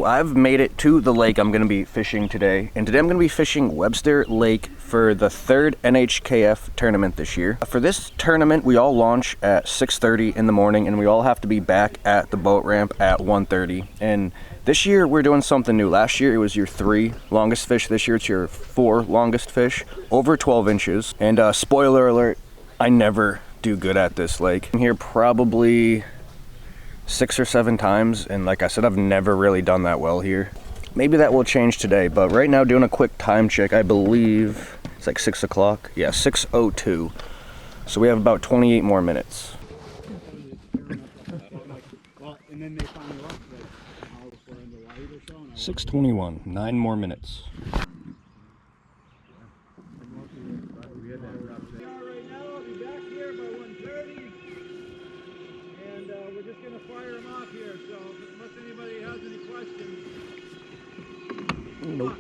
Well, I've made it to the lake I'm going to be fishing today, and today I'm going to be fishing Webster Lake for the 3rd NHKF tournament this year. For this tournament, we all launch at 6:30 in the morning, and we all have to be back at the boat ramp at 1:30. And this year, we're doing something new. Last year, it was your 3 longest fish. This year, it's your 4 longest fish, over 12 inches. And spoiler alert, I never do good at this lake. I'm here probably 6 or 7 times, and like I said, I've never really done that well here. Maybe that will change today, but right now doing a quick time check, I believe it's like 6 o'clock. Yeah, 6:02. So we have about 28 more minutes. 6:21, 9 more minutes. We're just going to fire them off here, so unless anybody has any questions. Nope.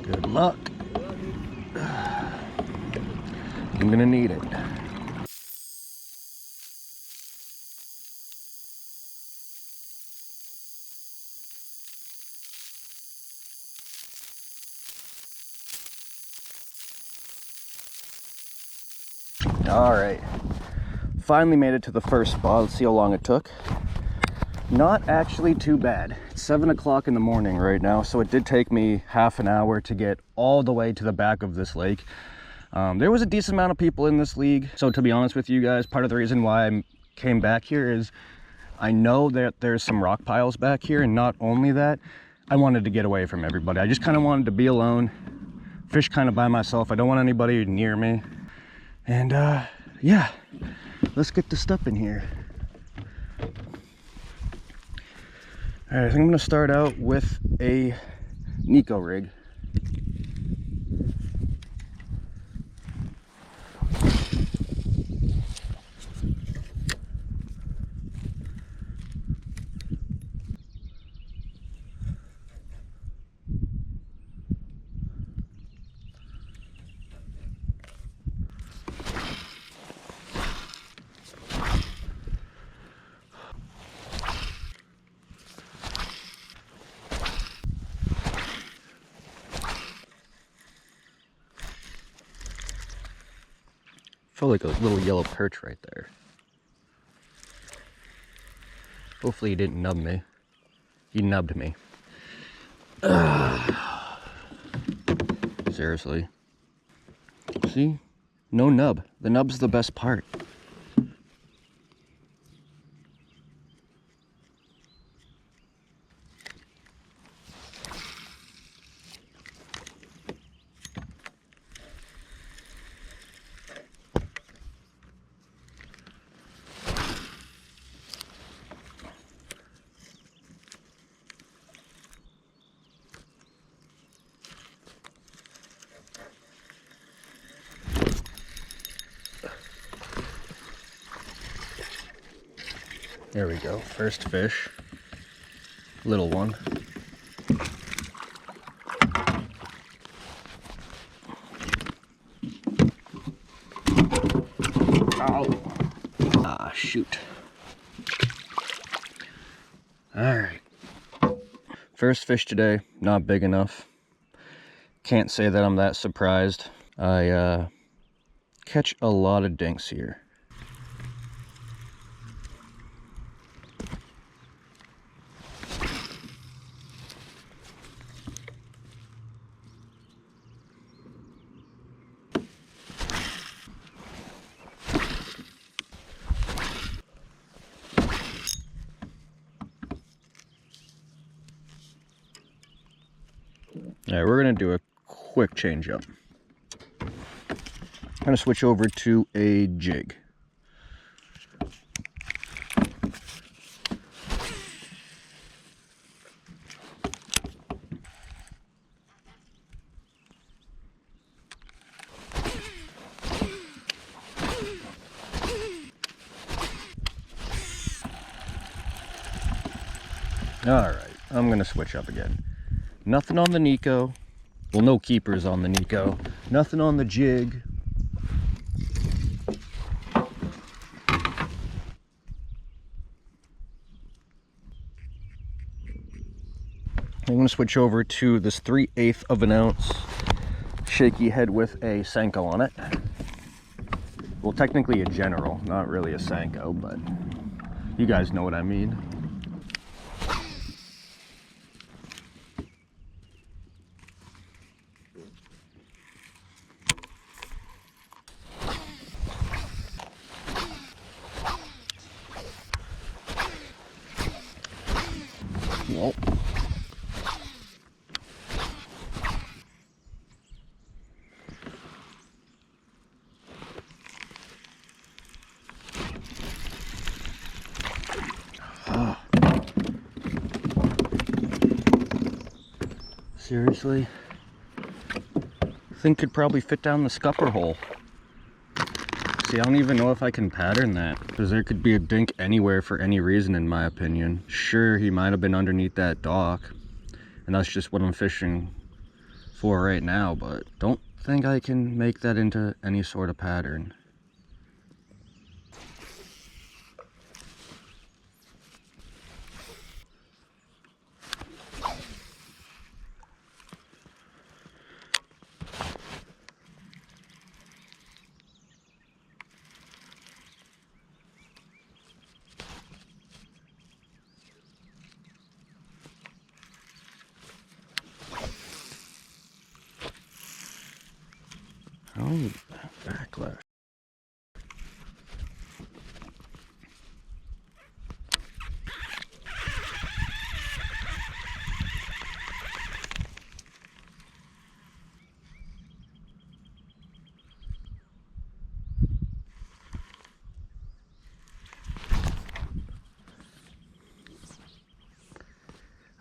Good luck. I'm gonna need it. All right. Finally made it to the first spot. Let's see how long it took. Not actually too bad. It's 7 o'clock in the morning right now, so it did take me half an hour to get all the way to the back of this lake. There was a decent amount of people in this league, so to be honest with you guys, part of the reason why I came back here is I know that there's some rock piles back here, and not only that, I wanted to get away from everybody. I just kind of wanted to be alone, fish kind of by myself. I don't want anybody near me. And yeah, let's get to stepping here. All right, I think I'm gonna start out with a Nico rig. Felt like a little yellow perch right there. Hopefully he didn't nub me. He nubbed me. Seriously. See? No nub. The nub's the best part. There we go, first fish, little one. Ow. Ah, shoot. All right. First fish today, not big enough. Can't say that I'm that surprised. I catch a lot of dinks here. All right, we're gonna do a quick change up. I'm gonna switch over to a jig. All right, I'm gonna switch up again. Nothing on the Nico. Well, no keepers on the Nico. Nothing on the jig. I'm going to switch over to this 3/8 of an ounce shaky head with a Senko on it. Well, technically a General, not really a Senko, but you guys know what I mean. Well, seriously? I think could probably fit down the scupper hole. See, I don't even know if I can pattern that, because there could be a dink anywhere for any reason, in my opinion. Sure, he might have been underneath that dock, and that's just what I'm fishing for right now, but don't think I can make that into any sort of pattern. Oh, backlash.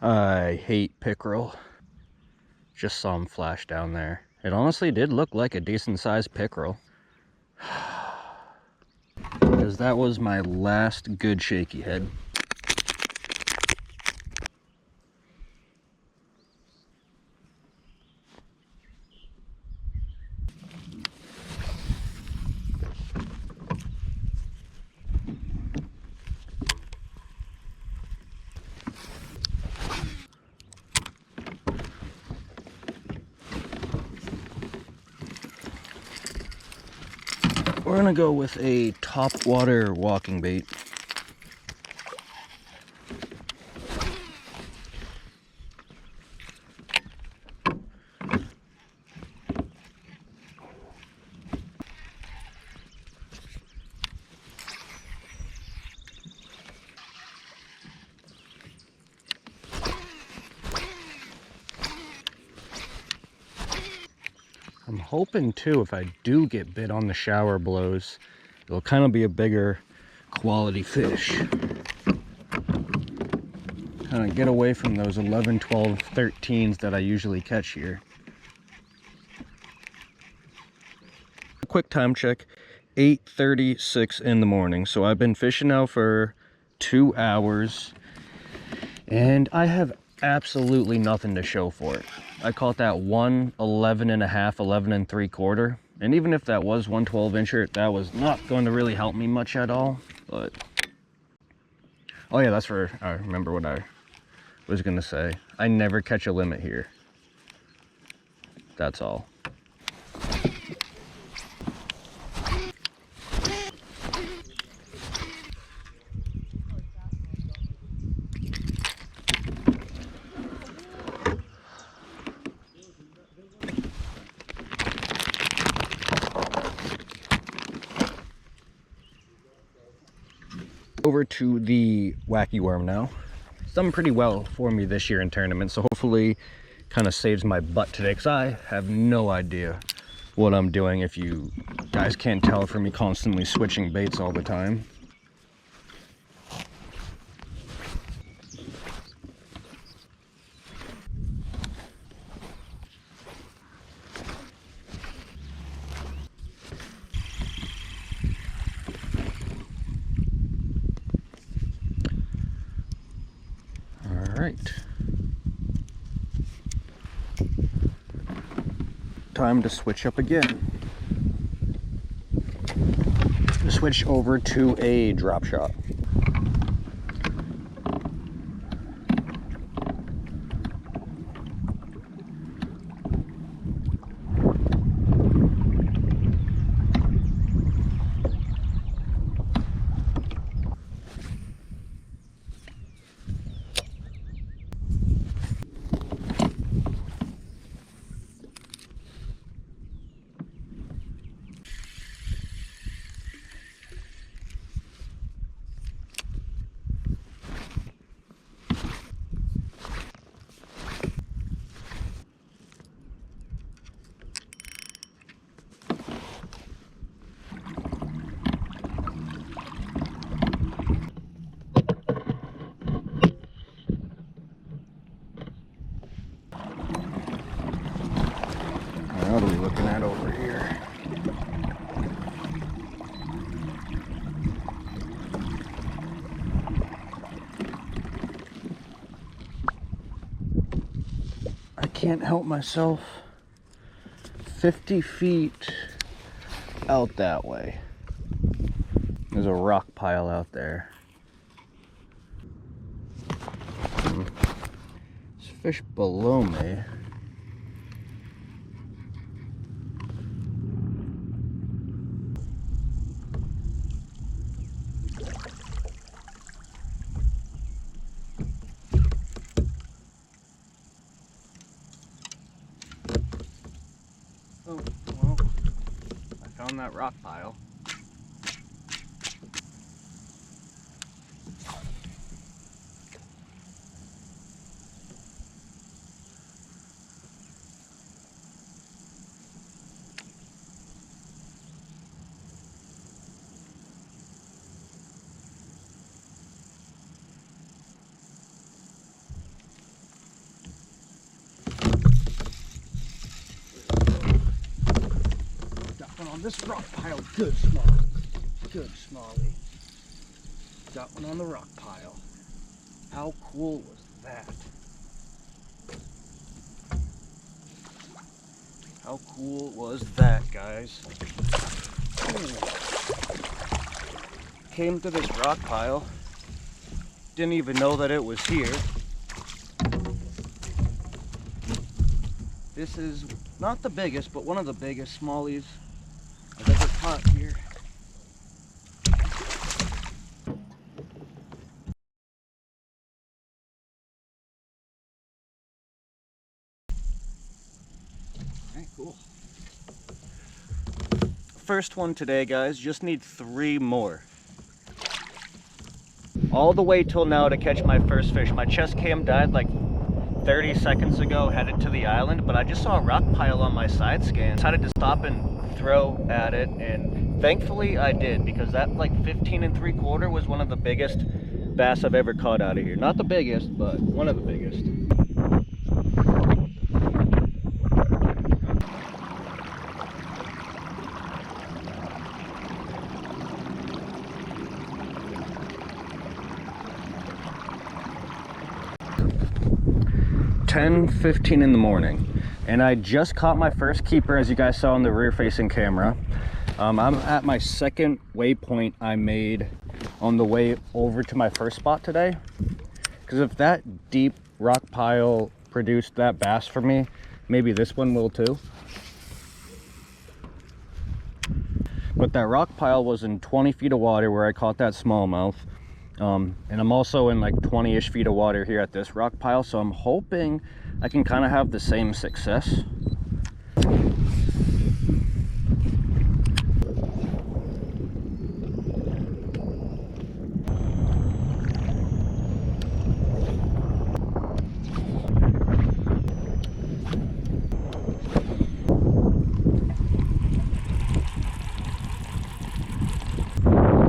I hate pickerel. Just saw him flash down there. It honestly did look like a decent sized pickerel. Because that was my last good shaky head. We're gonna go with a top water walking bait. I'm hoping too, if I do get bit on the shower blows, it'll kind of be a bigger quality fish. Kind of get away from those 11, 12, 13s that I usually catch here. A quick time check, 8:36 in the morning. So I've been fishing now for 2 hours and I have absolutely nothing to show for it. I caught that 111.5, 11 3/4, and even if that was 112 incher, that was not going to really help me much at all. But oh yeah, that's where I remember what I was gonna say. I never catch a limit here. That's all. Over to the wacky worm now. It's done pretty well for me this year in tournaments, so hopefully kind of saves my butt today, because I have no idea what I'm doing, if you guys can't tell from me constantly switching baits all the time. Right. Time to switch up again. Switch over to a drop shot. can't help myself. 50 feet out that way. There's a rock pile out there. There's fish below me. Oh, well, I found that rock pile. On this rock pile, good smallie, good smallie. Got one on the rock pile. How cool was that? How cool was that, guys? Ooh. Came to this rock pile, didn't even know that it was here. This is not the biggest, but one of the biggest smallies I've ever caught here. Alright, cool. First one today, guys. Just need 3 more. All the way till now to catch my first fish. My chest cam died like 30 seconds ago, headed to the island, but I just saw a rock pile on my side scan. Decided to stop and throw at it, and thankfully I did, because that like 15 3/4 was one of the biggest bass I've ever caught out of here. Not the biggest, but one of the biggest. (10:15 in the morning), and I just caught my first keeper, as you guys saw on the rear facing camera. I'm at my second waypoint I made on the way over to my first spot today, because if that deep rock pile produced that bass for me, maybe this one will too. But that rock pile was in 20 feet of water where I caught that smallmouth. And I'm also in like 20-ish feet of water here at this rock pile, so I'm hoping I can kind of have the same success.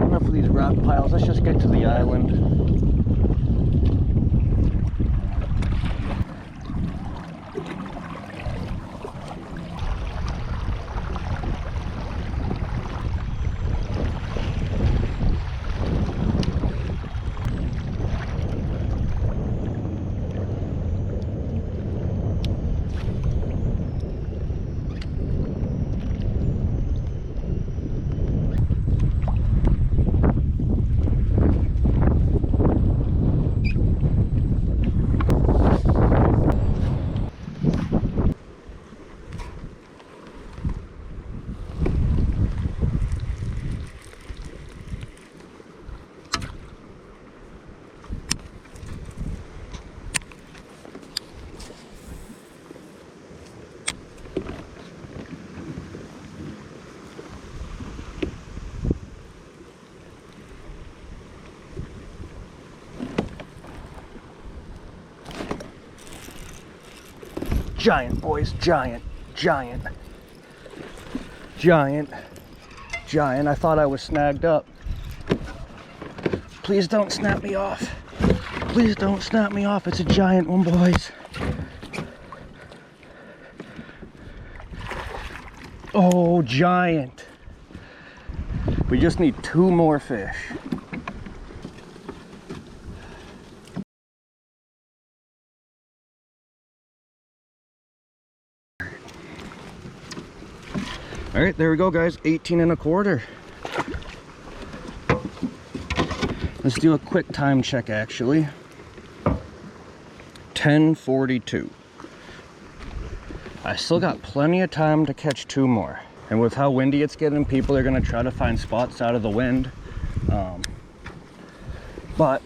Enough of these rock piles, let's just get to the island. Giant, boys, giant, giant, giant, giant. I thought I was snagged up. Please don't snap me off. Please don't snap me off. It's a giant one, boys. Oh, giant. We just need 2 more fish. All right, there we go, guys. 18 and a quarter. Let's do a quick time check, actually. 10:42. I still got plenty of time to catch 2 more. And with how windy it's getting, people are gonna try to find spots out of the wind. But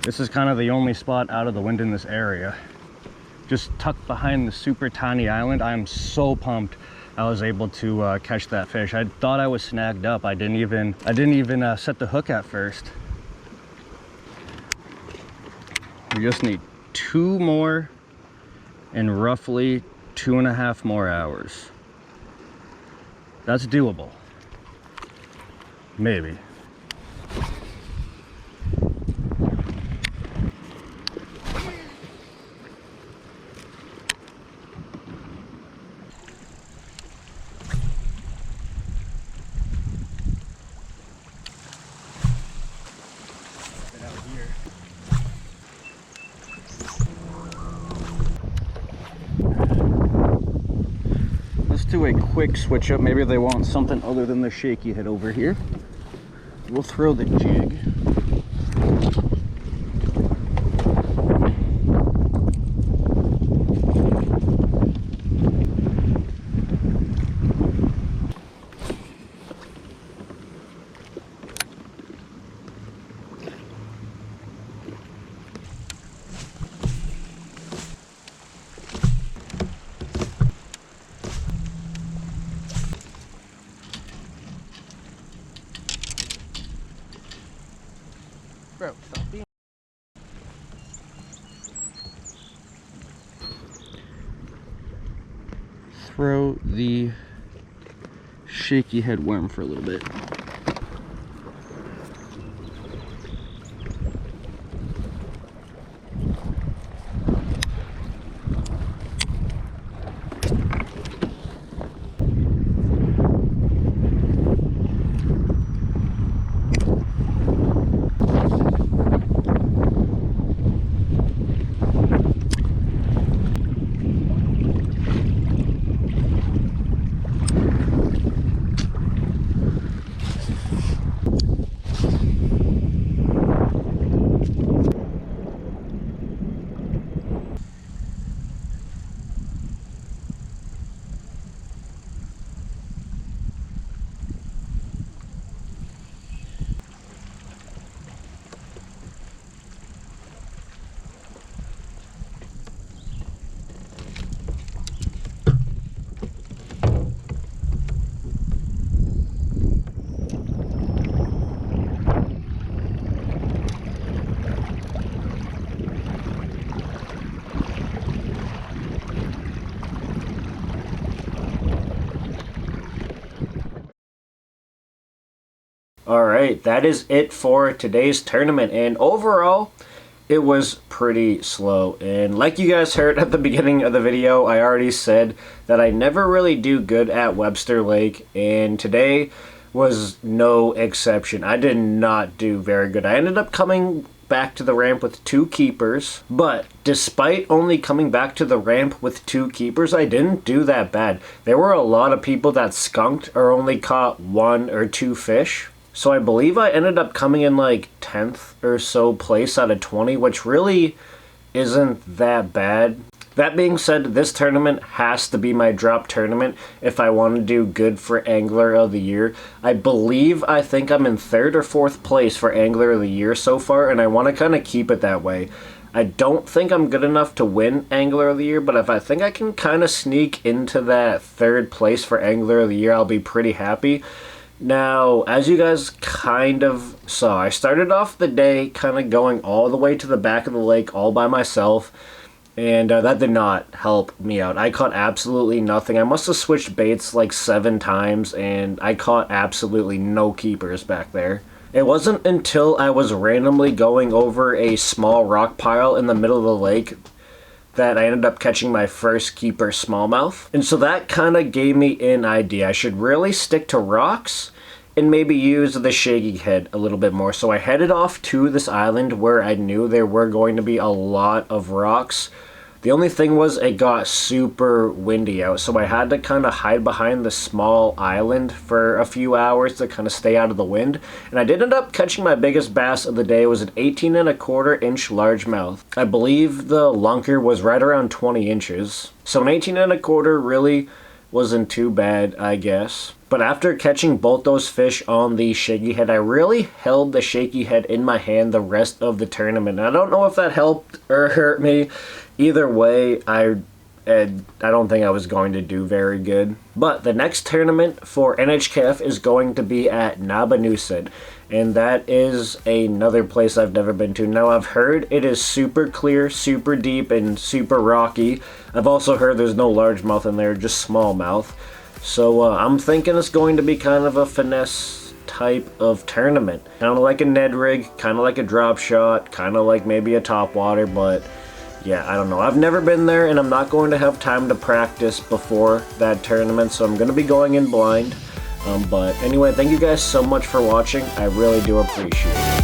this is kind of the only spot out of the wind in this area. Just tucked behind the super tiny island. I'm so pumped I was able to catch that fish. I thought I was snagged up. I didn't even set the hook at first. We just need 2 more in roughly 2.5 more hours. That's doable. Maybe. Do a quick switch up. Maybe they want something other than the shaky head over here. We'll throw the jig. Bro, stop being... Throw the shaky head worm for a little bit. Alright, that is it for today's tournament, and overall, it was pretty slow. And like you guys heard at the beginning of the video, I already said that I never really do good at Webster Lake, and today was no exception. I did not do very good. I ended up coming back to the ramp with 2 keepers, but despite only coming back to the ramp with 2 keepers, I didn't do that bad. There were a lot of people that skunked or only caught 1 or 2 fish. So I believe I ended up coming in like 10th or so place out of 20, which really isn't that bad. That being said, this tournament has to be my drop tournament if I want to do good for Angler of the Year. I think I'm in 3rd or 4th place for Angler of the Year so far, and I want to kind of keep it that way. I don't think I'm good enough to win Angler of the Year, but if I think I can kind of sneak into that 3rd place for Angler of the Year, I'll be pretty happy. Now, as you guys kind of saw, I started off the day kind of going all the way to the back of the lake all by myself, and that did not help me out. I caught absolutely nothing. I must have switched baits like 7 times, and I caught absolutely no keepers back there. It wasn't until I was randomly going over a small rock pile in the middle of the lake that I ended up catching my first keeper smallmouth. And so that kind of gave me an idea. I should really stick to rocks and maybe use the shaky head a little bit more. So I headed off to this island where I knew there were going to be a lot of rocks. The only thing was it got super windy out, so I had to kind of hide behind the small island for a few hours to kind of stay out of the wind. And I did end up catching my biggest bass of the day. It was an 18 1/4 inch largemouth. I believe the lunker was right around 20 inches. So an 18 1/4 really wasn't too bad, I guess. But after catching both those fish on the shaky head, I really held the shaky head in my hand the rest of the tournament. I don't know if that helped or hurt me. Either way, I don't think I was going to do very good. But the next tournament for NHKF is going to be at Nabanusset, and that is another place I've never been to. Now, I've heard it is super clear, super deep, and super rocky. I've also heard there's no largemouth in there, just smallmouth. So I'm thinking it's going to be kind of a finesse type of tournament. Kind of like a Ned rig, kind of like a drop shot, kind of like maybe a topwater, but yeah, I don't know. I've never been there, and I'm not going to have time to practice before that tournament, so I'm going to be going in blind. But anyway, thank you guys so much for watching. I really do appreciate it.